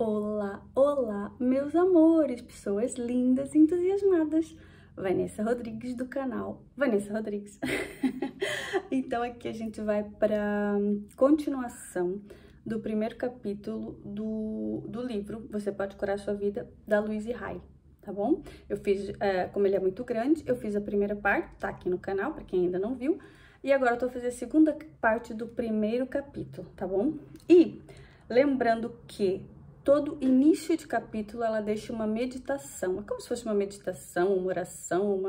Olá, olá, meus amores, pessoas lindas e entusiasmadas. Vanessa Rodrigues do canal Vanessa Rodrigues. Então aqui a gente vai para continuação do primeiro capítulo do livro Você Pode Curar Sua Vida, da Louise Hay, tá bom? Eu fiz, como ele é muito grande, eu fiz a primeira parte, tá aqui no canal, para quem ainda não viu. E agora eu tô fazendo a segunda parte do primeiro capítulo, tá bom? E lembrando que todo início de capítulo ela deixa uma meditação, é como se fosse uma meditação, uma oração,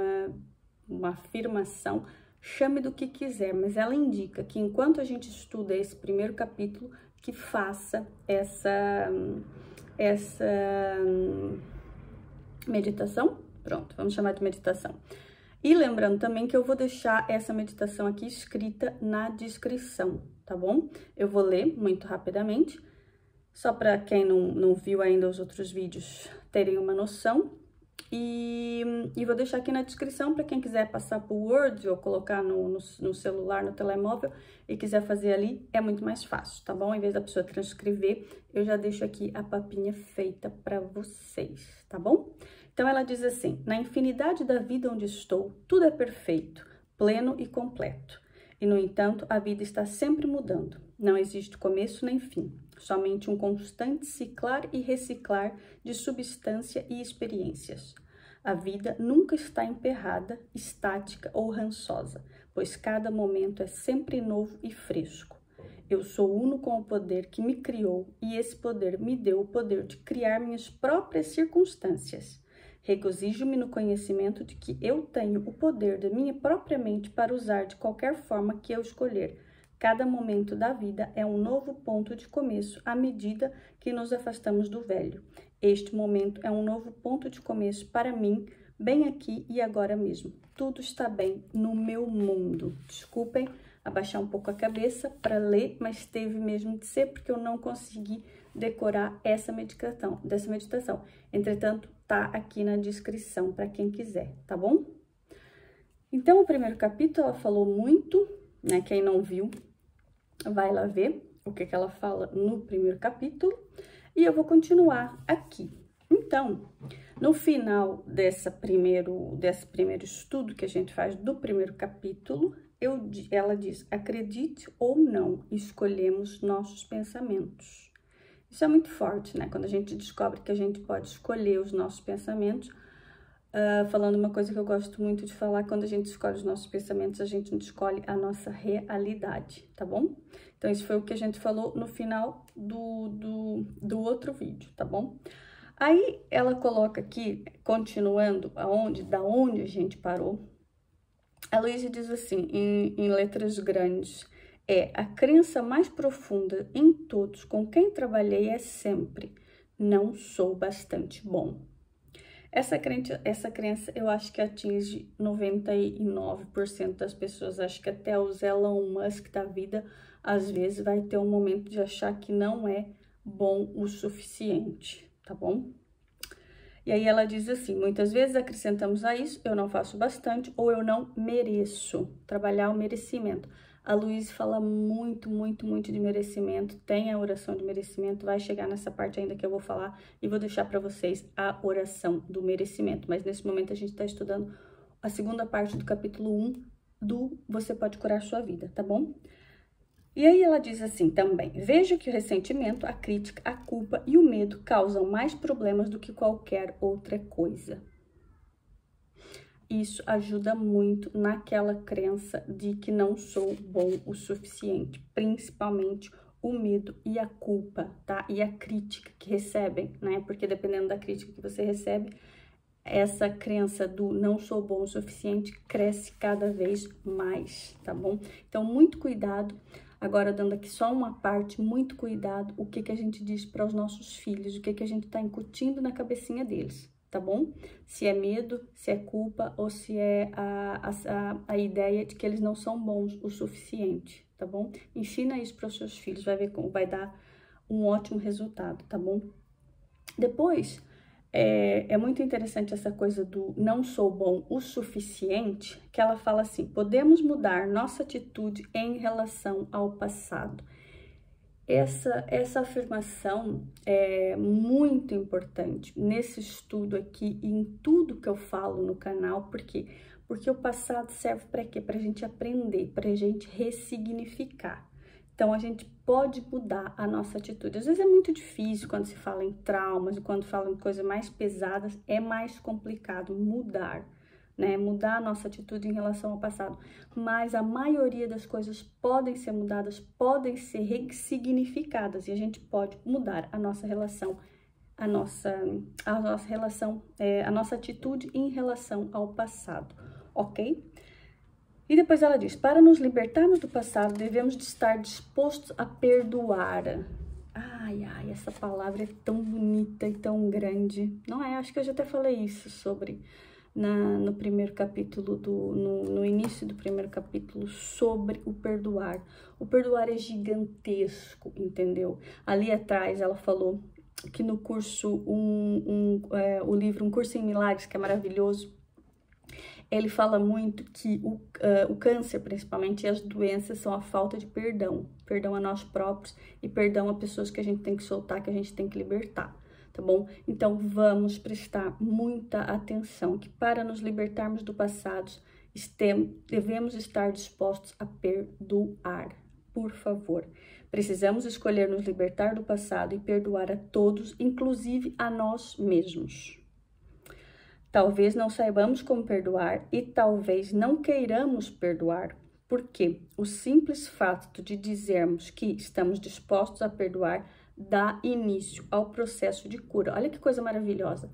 uma afirmação, chame do que quiser, mas ela indica que enquanto a gente estuda esse primeiro capítulo, que faça essa meditação, pronto, vamos chamar de meditação. E lembrando também que eu vou deixar essa meditação aqui escrita na descrição, tá bom? Eu vou ler muito rapidamente, só para quem não viu ainda os outros vídeos terem uma noção. E vou deixar aqui na descrição para quem quiser passar por Word ou colocar no celular, no telemóvel e quiser fazer ali, é muito mais fácil, tá bom? Em vez da pessoa transcrever, eu já deixo aqui a papinha feita para vocês, tá bom? Então ela diz assim: na infinidade da vida onde estou, tudo é perfeito, pleno e completo. E no entanto, a vida está sempre mudando. Não existe começo nem fim, somente um constante ciclar e reciclar de substância e experiências. A vida nunca está emperrada, estática ou rançosa, pois cada momento é sempre novo e fresco. Eu sou uno com o poder que me criou e esse poder me deu o poder de criar minhas próprias circunstâncias. Regozijo-me no conhecimento de que eu tenho o poder da minha própria mente para usar de qualquer forma que eu escolher. Cada momento da vida é um novo ponto de começo à medida que nos afastamos do velho. Este momento é um novo ponto de começo para mim, bem aqui e agora mesmo. Tudo está bem no meu mundo. Desculpem abaixar um pouco a cabeça para ler, mas teve mesmo de ser porque eu não consegui decorar essa meditação. Entretanto, tá aqui na descrição para quem quiser, tá bom? Então, o primeiro capítulo ela falou muito, né? Quem não viu, vai lá ver o que ela fala no primeiro capítulo. E eu vou continuar aqui. Então, no final desse primeiro estudo que a gente faz do primeiro capítulo, ela diz: acredite ou não, escolhemos nossos pensamentos. Isso é muito forte, né? Quando a gente descobre que a gente pode escolher os nossos pensamentos. Falando uma coisa que eu gosto muito de falar, quando a gente escolhe os nossos pensamentos, a gente não escolhe a nossa realidade, tá bom? Então, isso foi o que a gente falou no final do outro vídeo, tá bom? Aí, ela coloca aqui, continuando da onde a gente parou, a Louise diz assim, em letras grandes: a crença mais profunda em todos com quem trabalhei é sempre: não sou bastante bom. Essa crença eu acho que atinge 99% das pessoas. Acho que até o Elon Musk da vida, às vezes, vai ter um momento de achar que não é bom o suficiente, tá bom? E aí ela diz assim: muitas vezes acrescentamos a isso: eu não faço bastante ou eu não mereço. Trabalhar o merecimento. A Louise fala muito de merecimento, tem a oração de merecimento, vai chegar nessa parte ainda que eu vou falar e vou deixar para vocês a oração do merecimento. Mas nesse momento a gente está estudando a segunda parte do capítulo 1 do Você Pode Curar Sua Vida, tá bom? E aí ela diz assim também: vejo que o ressentimento, a crítica, a culpa e o medo causam mais problemas do que qualquer outra coisa. Isso ajuda muito naquela crença de que não sou bom o suficiente, principalmente o medo e a culpa, tá? E a crítica que recebem, né? Porque dependendo da crítica que você recebe, essa crença do não sou bom o suficiente cresce cada vez mais, tá bom? Então, muito cuidado. Agora, dando aqui só uma parte, muito cuidado o que a gente diz para os nossos filhos, o que a gente tá incutindo na cabecinha deles. Tá bom? Se é medo, se é culpa ou se é a ideia de que eles não são bons o suficiente, tá bom? Ensina isso para os seus filhos, vai ver como vai dar um ótimo resultado, tá bom? Depois, é muito interessante essa coisa do não sou bom o suficiente, que ela fala assim: podemos mudar nossa atitude em relação ao passado. Essa afirmação é muito importante nesse estudo aqui e em tudo que eu falo no canal, por quê? Porque o passado serve para quê? Para a gente aprender, para a gente ressignificar. Então, a gente pode mudar a nossa atitude. Às vezes é muito difícil quando se fala em traumas, quando fala em coisas mais pesadas, é mais complicado mudar, né? Mudar a nossa atitude em relação ao passado. Mas a maioria das coisas podem ser mudadas, podem ser ressignificadas e a gente pode mudar a nossa relação, a nossa atitude em relação ao passado, ok? E depois ela diz, para nos libertarmos do passado, devemos de estar dispostos a perdoar. Ai, essa palavra é tão bonita e tão grande, não é? Acho que eu já até falei isso sobre, no primeiro capítulo, no início do primeiro capítulo, sobre o perdoar. O perdoar é gigantesco, entendeu? Ali atrás ela falou que no curso, o livro Um Curso em Milagres, que é maravilhoso, ele fala muito que o câncer, principalmente, e as doenças são a falta de perdão. Perdão a nós próprios e perdão a pessoas que a gente tem que soltar, que a gente tem que libertar, tá bom? Então, vamos prestar muita atenção, que para nos libertarmos do passado, devemos estar dispostos a perdoar, por favor. Precisamos escolher nos libertar do passado e perdoar a todos, inclusive a nós mesmos. Talvez não saibamos como perdoar e talvez não queiramos perdoar, porque o simples fato de dizermos que estamos dispostos a perdoar dá início ao processo de cura. Olha que coisa maravilhosa.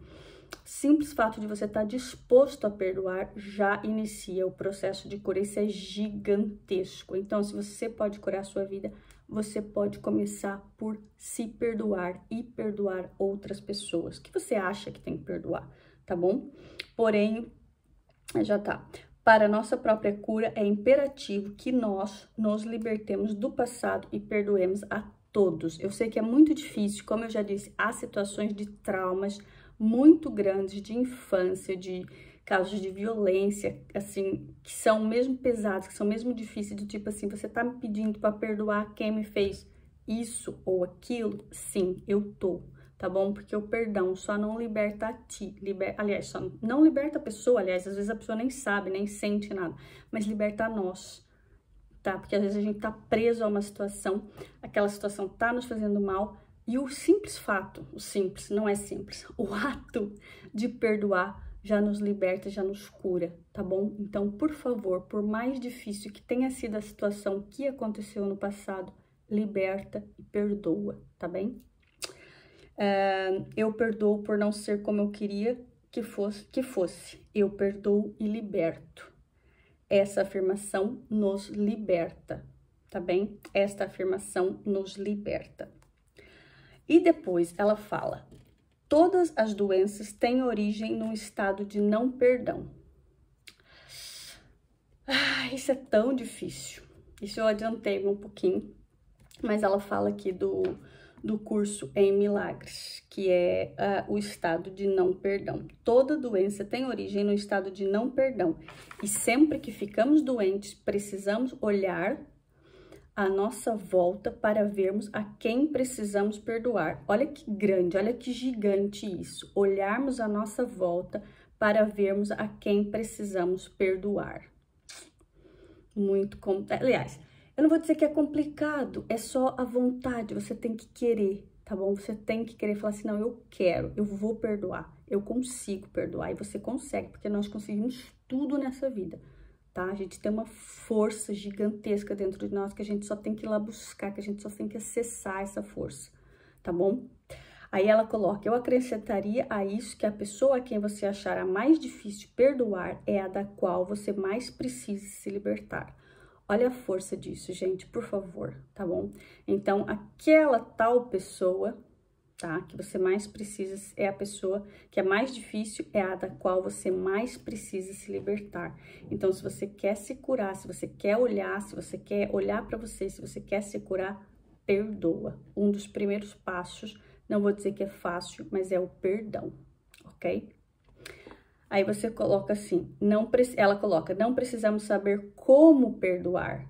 Simples fato de você estar disposto a perdoar já inicia o processo de cura. Isso é gigantesco. Então, se você pode curar a sua vida, você pode começar por se perdoar e perdoar outras pessoas que você acha que tem que perdoar. Tá bom? Porém, já tá. Para nossa própria cura, é imperativo que nós nos libertemos do passado e perdoemos a todos. Eu sei que é muito difícil, como eu já disse, há situações de traumas muito grandes de infância, de casos de violência, assim, que são mesmo pesados, que são mesmo difíceis, do tipo assim, você tá me pedindo para perdoar quem me fez isso ou aquilo? Sim, eu tô. Tá bom? Porque o perdão só não liberta a ti, aliás, só não liberta a pessoa, aliás, às vezes a pessoa nem sabe, nem sente nada, mas liberta a nós, tá? Porque às vezes a gente tá preso a uma situação, aquela situação tá nos fazendo mal, e o simples fato, não é simples, o ato de perdoar já nos liberta, já nos cura, tá bom? Então, por favor, por mais difícil que tenha sido a situação que aconteceu no passado, liberta e perdoa, tá bem? Eu perdoo por não ser como eu queria que fosse. Eu perdoo e liberto. Essa afirmação nos liberta, tá bem? Esta afirmação nos liberta. E depois ela fala, todas as doenças têm origem num estado de não perdão. Isso é tão difícil. Isso eu adiantei um pouquinho, mas ela fala aqui do curso em milagres, que é o estado de não perdão. Toda doença tem origem no estado de não perdão. E sempre que ficamos doentes, precisamos olhar à nossa volta para vermos a quem precisamos perdoar. Olha que grande, olha que gigante isso. Olharmos à nossa volta para vermos a quem precisamos perdoar. Aliás, eu não vou dizer que é complicado, é só a vontade, você tem que querer, tá bom? Você tem que querer falar assim, não, eu quero, eu vou perdoar, eu consigo perdoar. E você consegue, porque nós conseguimos tudo nessa vida, tá? A gente tem uma força gigantesca dentro de nós que a gente só tem que ir lá buscar, que a gente só tem que acessar essa força, tá bom? Aí ela coloca, eu acrescentaria a isso que a pessoa a quem você achará mais difícil perdoar é a da qual você mais precisa se libertar. Olha a força disso, gente, por favor, tá bom? Então, aquela tal pessoa, tá? Que você mais precisa, é a pessoa que é mais difícil, é a da qual você mais precisa se libertar. Então, se você quer se curar, se você quer olhar, se você quer olhar pra você, se você quer se curar, perdoa. Um dos primeiros passos, não vou dizer que é fácil, mas é o perdão, ok? Aí você coloca assim, ela coloca, não precisamos saber como perdoar.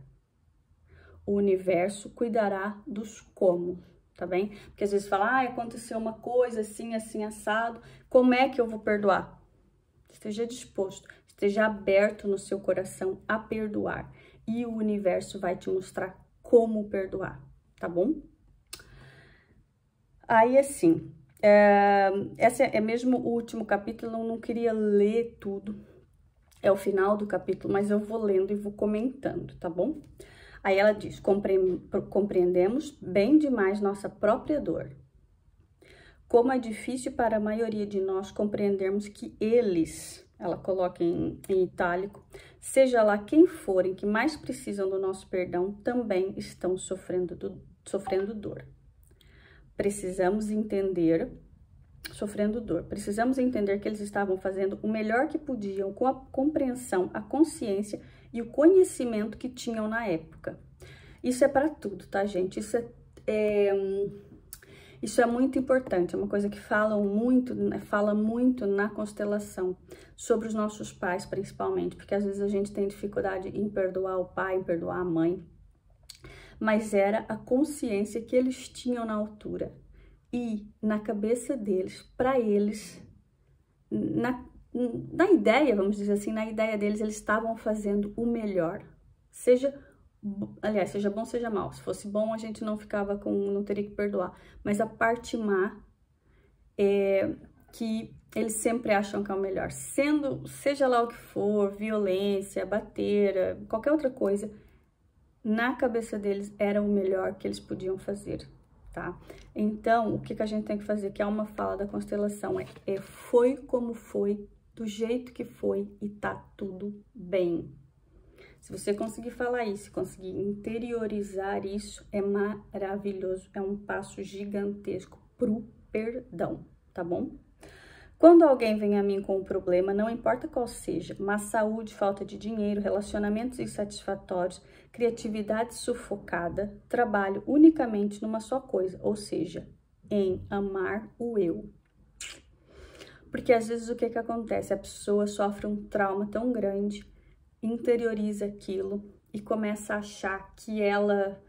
o universo cuidará dos como, tá bem? Porque às vezes fala, aconteceu uma coisa assim, assim, assado, como é que eu vou perdoar? Esteja disposto, esteja aberto no seu coração a perdoar. E o universo vai te mostrar como perdoar, tá bom? Aí, assim, esse é mesmo o último capítulo, eu não queria ler tudo. É o final do capítulo, mas eu vou lendo e vou comentando, tá bom? Aí ela diz, compreendemos bem demais nossa própria dor. Como é difícil para a maioria de nós compreendermos que eles, ela coloca em itálico, seja lá quem forem que mais precisam do nosso perdão, também estão sofrendo dor. Precisamos entender que eles estavam fazendo o melhor que podiam com a compreensão, a consciência e o conhecimento que tinham na época. Isso é para tudo, tá, gente? Isso é muito importante, é uma coisa que fala muito na constelação, sobre os nossos pais, principalmente, porque às vezes a gente tem dificuldade em perdoar o pai, em perdoar a mãe, mas era a consciência que eles tinham na altura. E na cabeça deles, para eles, na ideia, vamos dizer assim, na ideia deles, eles estavam fazendo o melhor. Seja bom, seja mal. Se fosse bom, a gente não teria que perdoar. Mas a parte má é que eles sempre acham que é o melhor. Seja lá o que for, violência, bater, qualquer outra coisa, na cabeça deles era o melhor que eles podiam fazer. Tá? Então, o que a gente tem que fazer, que é uma fala da constelação, foi como foi, do jeito que foi e tá tudo bem. Se você conseguir falar isso, conseguir interiorizar isso, é maravilhoso, é um passo gigantesco pro perdão, tá bom? Quando alguém vem a mim com um problema, não importa qual seja, má saúde, falta de dinheiro, relacionamentos insatisfatórios, criatividade sufocada, trabalho unicamente numa só coisa, ou seja, em amar o eu. Porque às vezes o que acontece? A pessoa sofre um trauma tão grande, interioriza aquilo e começa a achar que ela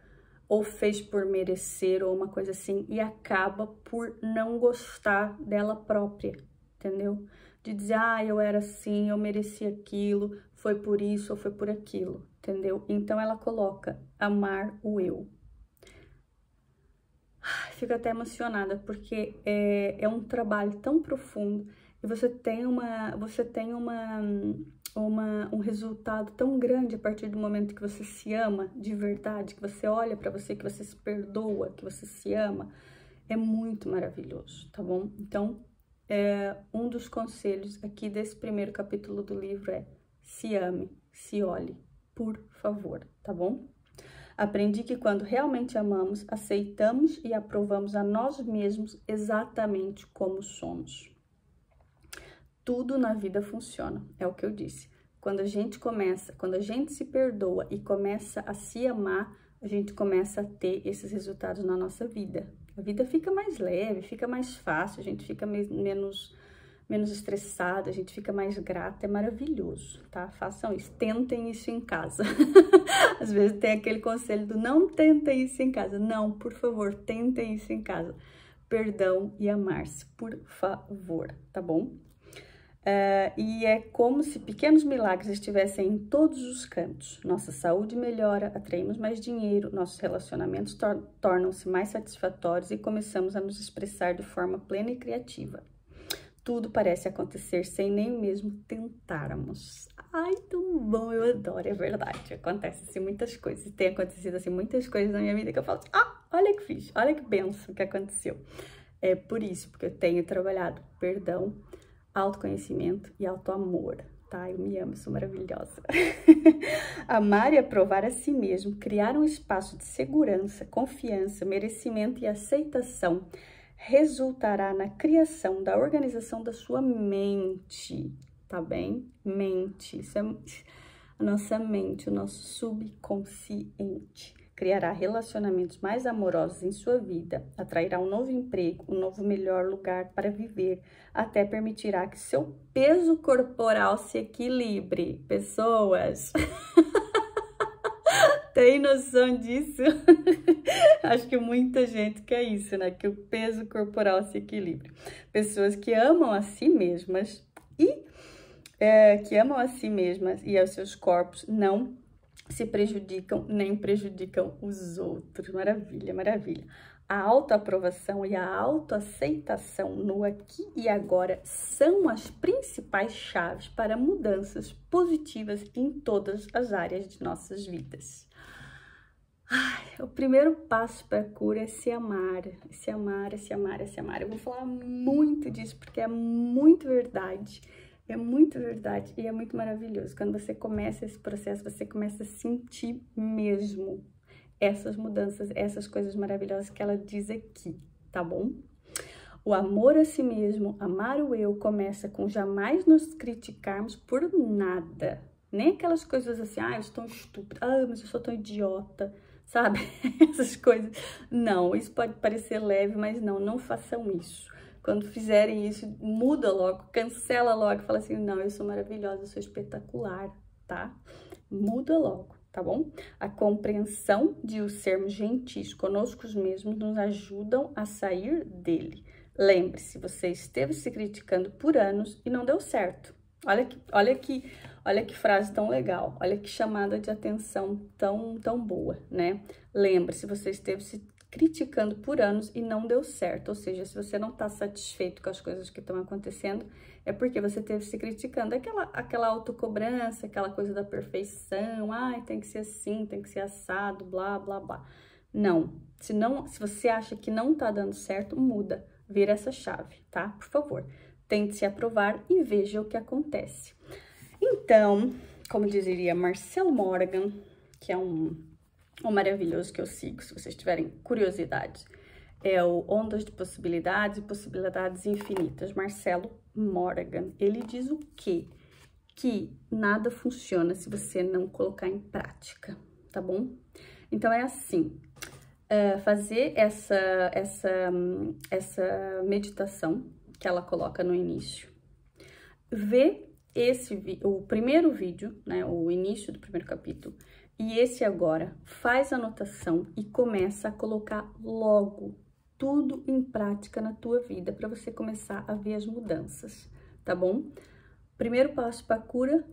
ou fez por merecer ou uma coisa assim e acaba por não gostar dela própria. Entendeu? De dizer, eu era assim, eu mereci aquilo, foi por isso ou foi por aquilo, entendeu? Então, ela coloca amar o eu. Fico até emocionada, porque é um trabalho tão profundo e você tem um resultado tão grande a partir do momento que você se ama de verdade, que você olha pra você, que você se perdoa, que você se ama. É muito maravilhoso, tá bom? Então, um dos conselhos aqui desse primeiro capítulo do livro é: se ame, se olhe, por favor, tá bom? Aprendi que quando realmente amamos, aceitamos e aprovamos a nós mesmos exatamente como somos. Tudo na vida funciona, é o que eu disse. Quando a gente se perdoa e começa a se amar, a gente começa a ter esses resultados na nossa vida. A vida fica mais leve, fica mais fácil, a gente fica menos estressada, a gente fica mais grata, é maravilhoso, tá? Façam isso, tentem isso em casa. Às vezes tem aquele conselho do não tentem isso em casa. Não, por favor, tentem isso em casa. Perdão e amar-se, por favor, tá bom? E é como se pequenos milagres estivessem em todos os cantos. Nossa saúde melhora, atraímos mais dinheiro, nossos relacionamentos tornam-se mais satisfatórios e começamos a nos expressar de forma plena e criativa. Tudo parece acontecer sem nem mesmo tentarmos. Ai, tão bom, eu adoro, é verdade. Acontece assim muitas coisas, tem acontecido assim muitas coisas na minha vida que eu falo, olha que fiz, olha que benção que aconteceu. É por isso, porque eu tenho trabalhado perdão, autoconhecimento e autoamor, tá? Eu me amo, sou maravilhosa. Amar e aprovar a si mesmo, criar um espaço de segurança, confiança, merecimento e aceitação resultará na criação da organização da sua mente, tá bem? Mente, isso é a nossa mente, o nosso subconsciente. Criará relacionamentos mais amorosos em sua vida, atrairá um novo emprego, um novo melhor lugar para viver, até permitirá que seu peso corporal se equilibre. Pessoas, Tem noção disso? Acho que muita gente quer isso, né? Que o peso corporal se equilibre. Pessoas que amam a si mesmas e aos seus corpos não se prejudicam nem prejudicam os outros. Maravilha, maravilha. A autoaprovação e a autoaceitação no aqui e agora são as principais chaves para mudanças positivas em todas as áreas de nossas vidas. O primeiro passo para a cura é se amar, se amar, se amar, se amar. Eu vou falar muito disso porque é muito verdade. É muito verdade e é muito maravilhoso. Quando você começa esse processo, você começa a sentir mesmo essas mudanças, essas coisas maravilhosas que ela diz aqui, tá bom? O amor a si mesmo, amar o eu, começa com jamais nos criticarmos por nada. Nem aquelas coisas assim, eu sou tão estúpida, mas eu sou tão idiota, sabe? Essas coisas. Não, isso pode parecer leve, mas não façam isso. Quando fizerem isso, muda logo, cancela logo, fala assim, não, eu sou maravilhosa, eu sou espetacular, tá? Muda logo, tá bom? A compreensão de o sermos gentis conosco mesmos nos ajudam a sair dele. Lembre-se, você esteve se criticando por anos e não deu certo. Olha que frase tão legal, olha que chamada de atenção tão boa, né? Lembre-se, você esteve se criticando por anos e não deu certo, ou seja, se você não está satisfeito com as coisas que estão acontecendo, é porque você esteve se criticando, aquela autocobrança, aquela coisa da perfeição, tem que ser assim, tem que ser assado, blá, blá, blá. Não, se você acha que não tá dando certo, muda, vira essa chave, tá? Por favor, tente se aprovar e veja o que acontece. Então, como diria Marcelo Morgan, que é um maravilhoso que eu sigo, se vocês tiverem curiosidade, é o Ondas de Possibilidades e Possibilidades Infinitas, Marcelo Morgan. Ele diz o quê? Que nada funciona se você não colocar em prática, tá bom? Então, é assim, fazer essa meditação que ela coloca no início, ver o primeiro vídeo, né, o início do primeiro capítulo, e esse agora, faz a anotação e começa a colocar logo tudo em prática na tua vida para você começar a ver as mudanças, tá bom? Primeiro passo para a cura,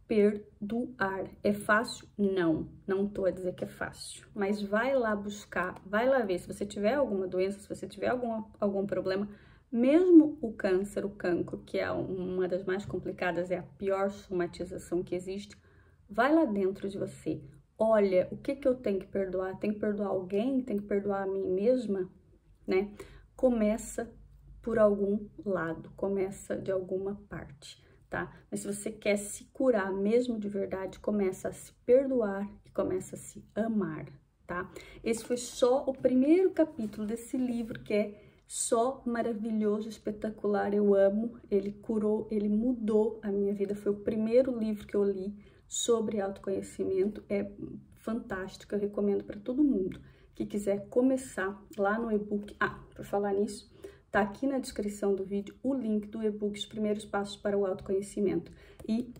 perdoar. É fácil? Não tô a dizer que é fácil, mas vai lá buscar, vai lá ver se você tiver alguma doença, se você tiver algum problema, mesmo o câncer, o cancro, que é uma das mais complicadas, é a pior somatização que existe, vai lá dentro de você, olha, o que eu tenho que perdoar? Tenho que perdoar alguém? Tenho que perdoar a mim mesma? Né? Começa por algum lado, começa de alguma parte, tá? Mas se você quer se curar mesmo de verdade, começa a se perdoar e começa a se amar, tá? Esse foi só o primeiro capítulo desse livro que é só maravilhoso, espetacular, eu amo, ele mudou a minha vida, foi o primeiro livro que eu li sobre autoconhecimento, é fantástico, eu recomendo para todo mundo que quiser começar lá no e-book. Por falar nisso, tá aqui na descrição do vídeo o link do e-book Os Primeiros Passos para o Autoconhecimento e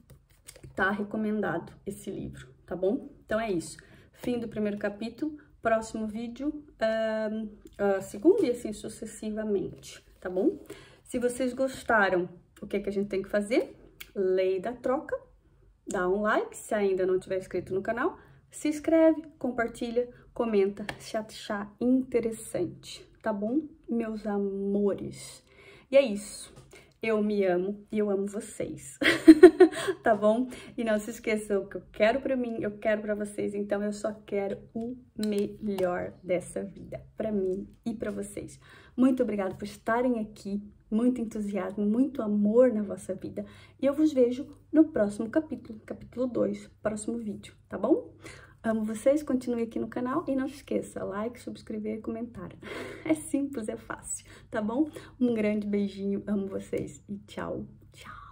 tá recomendado esse livro, tá bom? Então é isso, fim do primeiro capítulo, próximo vídeo, segundo e assim sucessivamente, tá bom? Se vocês gostaram, o que a gente tem que fazer? Lei da troca. Dá um like, se ainda não tiver inscrito no canal, se inscreve, compartilha, comenta, se achar interessante, tá bom, meus amores? E é isso, eu me amo e eu amo vocês, tá bom? E não se esqueçam que eu quero pra mim, eu quero pra vocês, então eu só quero o melhor dessa vida, pra mim e pra vocês. Muito obrigada por estarem aqui, muito entusiasmo, muito amor na vossa vida. E eu vos vejo no próximo capítulo, capítulo 2, próximo vídeo, tá bom? Amo vocês, continue aqui no canal e não se esqueça, like, subscrever e comentar. É simples, é fácil, tá bom? Um grande beijinho, amo vocês e tchau, tchau.